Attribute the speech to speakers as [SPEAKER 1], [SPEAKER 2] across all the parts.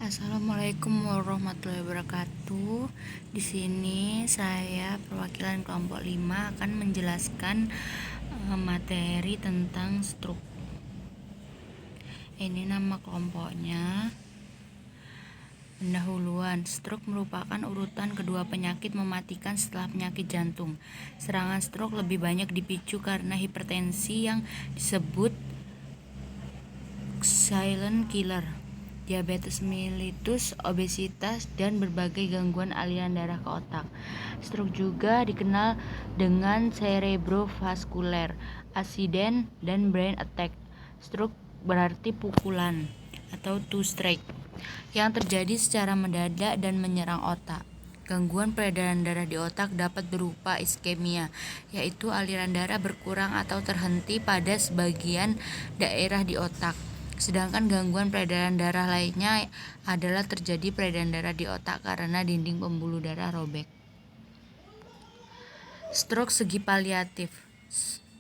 [SPEAKER 1] Assalamualaikum warahmatullahi wabarakatuh. Di sini saya perwakilan kelompok 5 akan menjelaskan materi tentang stroke. Ini nama kelompoknya. Pendahuluan, stroke merupakan urutan kedua penyakit mematikan setelah penyakit jantung. Serangan stroke lebih banyak dipicu karena hipertensi yang disebut silent killer, diabetes mellitus, obesitas, dan berbagai gangguan aliran darah ke otak. Stroke juga dikenal dengan cerebrovascular accident dan brain attack. Stroke berarti pukulan atau to strike yang terjadi secara mendadak dan menyerang otak. Gangguan peredaran darah di otak dapat berupa iskemia, yaitu aliran darah berkurang atau terhenti pada sebagian daerah di otak. Sedangkan gangguan peredaran darah lainnya adalah terjadi peredaran darah di otak karena dinding pembuluh darah robek. Stroke segi paliatif.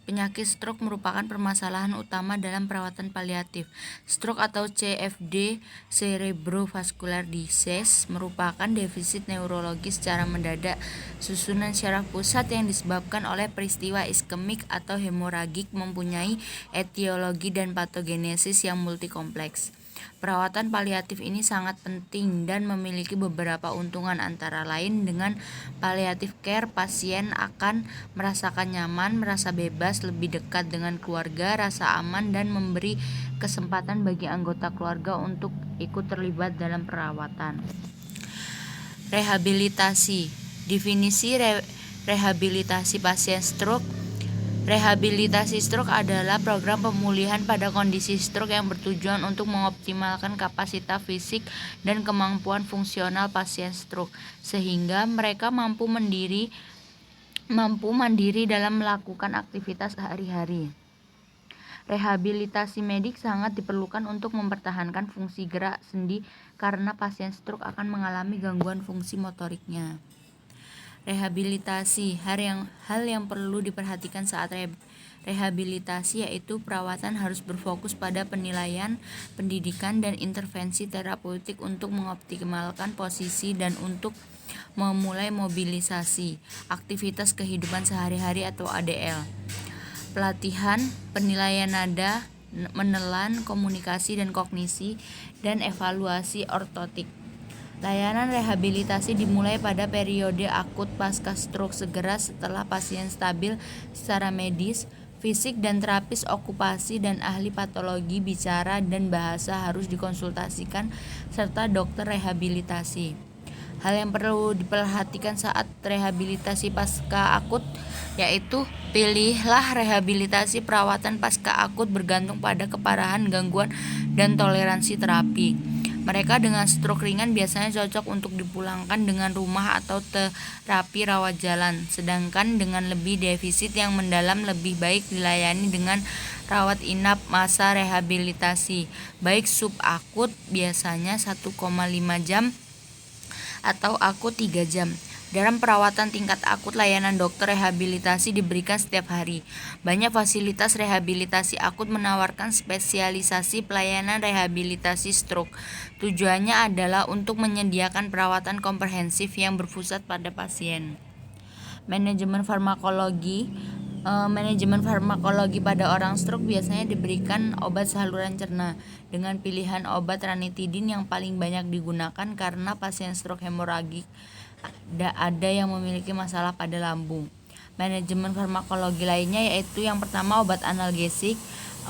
[SPEAKER 1] Penyakit stroke merupakan permasalahan utama dalam perawatan paliatif. Stroke atau CFD, cerebrovascular disease, merupakan defisit neurologi secara mendadak susunan syaraf pusat yang disebabkan oleh peristiwa iskemik atau hemoragik, mempunyai etiologi dan patogenesis yang multikompleks. Perawatan paliatif ini sangat penting dan memiliki beberapa untungan, antara lain dengan palliative care, pasien akan merasakan nyaman, merasa bebas, lebih dekat dengan keluarga, rasa aman, dan memberi kesempatan bagi anggota keluarga untuk ikut terlibat dalam perawatan. Rehabilitasi. Definisi rehabilitasi pasien stroke. Rehabilitasi stroke adalah program pemulihan pada kondisi stroke yang bertujuan untuk mengoptimalkan kapasitas fisik dan kemampuan fungsional pasien stroke sehingga mereka mampu mandiri dalam melakukan aktivitas sehari-hari. Rehabilitasi medik sangat diperlukan untuk mempertahankan fungsi gerak sendi karena pasien stroke akan mengalami gangguan fungsi motoriknya. Rehabilitasi, hal yang perlu diperhatikan saat rehabilitasi yaitu perawatan harus berfokus pada penilaian, pendidikan, dan intervensi terapeutik untuk mengoptimalkan posisi dan untuk memulai mobilisasi aktivitas kehidupan sehari-hari atau ADL. Pelatihan, penilaian nada, menelan, komunikasi dan kognisi, dan evaluasi ortotik. Layanan rehabilitasi dimulai pada periode akut pasca stroke segera setelah pasien stabil secara medis, fisik, dan terapis okupasi dan ahli patologi bicara dan bahasa harus dikonsultasikan serta dokter rehabilitasi. Hal yang perlu diperhatikan saat rehabilitasi pasca akut yaitu pilihlah rehabilitasi perawatan pasca akut bergantung pada keparahan gangguan dan toleransi terapi. Mereka dengan stroke ringan biasanya cocok untuk dipulangkan dengan rumah atau terapi rawat jalan, sedangkan dengan lebih defisit yang mendalam lebih baik dilayani dengan rawat inap masa rehabilitasi, baik subakut biasanya 1,5 jam atau akut 3 jam. Dalam perawatan tingkat akut, layanan dokter rehabilitasi diberikan setiap hari. Banyak fasilitas rehabilitasi akut menawarkan spesialisasi pelayanan rehabilitasi stroke. Tujuannya adalah untuk menyediakan perawatan komprehensif yang berpusat pada pasien. Manajemen farmakologi. Manajemen farmakologi pada orang stroke biasanya diberikan obat saluran cerna dengan pilihan obat ranitidin yang paling banyak digunakan karena pasien stroke hemoragik ada yang memiliki masalah pada lambung. Manajemen farmakologi lainnya yaitu yang pertama obat analgesik,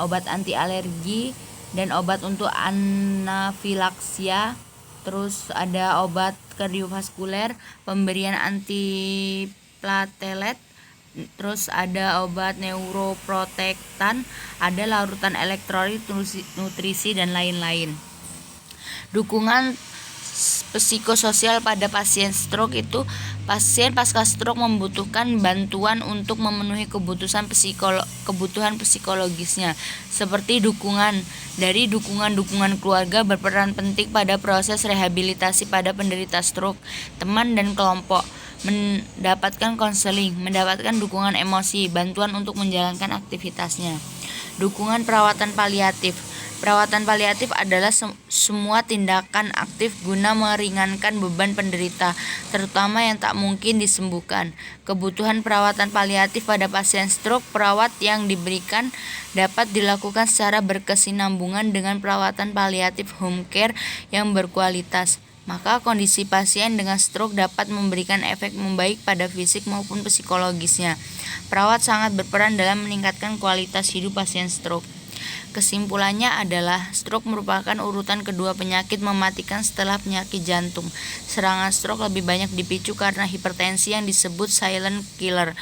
[SPEAKER 1] obat anti alergi, dan obat untuk anafilaksia. Terus ada obat kardiovaskuler, pemberian antiplatelet. Terus ada obat neuroprotektan, ada larutan elektrolit, nutrisi, dan lain-lain. Dukungan psikososial pada pasien stroke itu pasien pasca stroke membutuhkan bantuan untuk memenuhi kebutuhan psikologisnya seperti dukungan keluarga berperan penting pada proses rehabilitasi pada penderita stroke. Teman dan kelompok mendapatkan konseling, mendapatkan dukungan emosi, bantuan untuk menjalankan aktivitasnya. Dukungan perawatan paliatif. Perawatan paliatif adalah semua tindakan aktif guna meringankan beban penderita, terutama yang tak mungkin disembuhkan. Kebutuhan perawatan paliatif pada pasien stroke, perawat yang diberikan dapat dilakukan secara berkesinambungan dengan perawatan paliatif home care yang berkualitas. Maka kondisi pasien dengan stroke dapat memberikan efek membaik pada fisik maupun psikologisnya. Perawat sangat berperan dalam meningkatkan kualitas hidup pasien stroke. Kesimpulannya adalah stroke merupakan urutan kedua penyakit mematikan setelah penyakit jantung. Serangan stroke lebih banyak dipicu karena hipertensi yang disebut silent killer,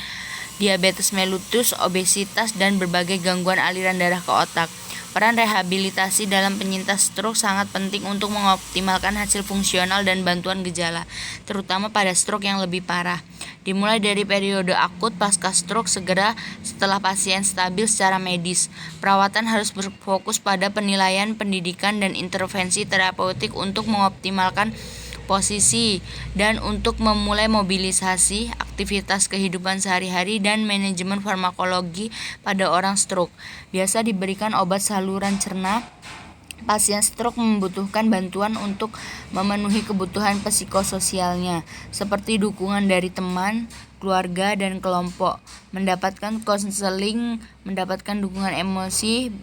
[SPEAKER 1] diabetes mellitus, obesitas, dan berbagai gangguan aliran darah ke otak. Peran rehabilitasi dalam penyintas stroke sangat penting untuk mengoptimalkan hasil fungsional dan bantuan gejala, terutama pada stroke yang lebih parah. Dimulai dari periode akut pasca stroke segera setelah pasien stabil secara medis. Perawatan harus berfokus pada penilaian, pendidikan, dan intervensi terapeutik untuk mengoptimalkan posisi dan untuk memulai mobilisasi aktivitas kehidupan sehari-hari dan manajemen farmakologi pada orang stroke. Biasa diberikan obat saluran cerna. Pasien stroke membutuhkan bantuan untuk memenuhi kebutuhan psikososialnya, seperti dukungan dari teman, keluarga, dan kelompok, mendapatkan konseling, mendapatkan dukungan emosi,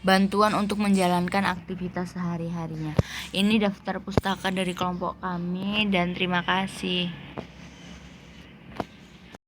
[SPEAKER 1] bantuan untuk menjalankan aktivitas sehari-harinya. Ini daftar pustaka dari kelompok kami dan terima kasih.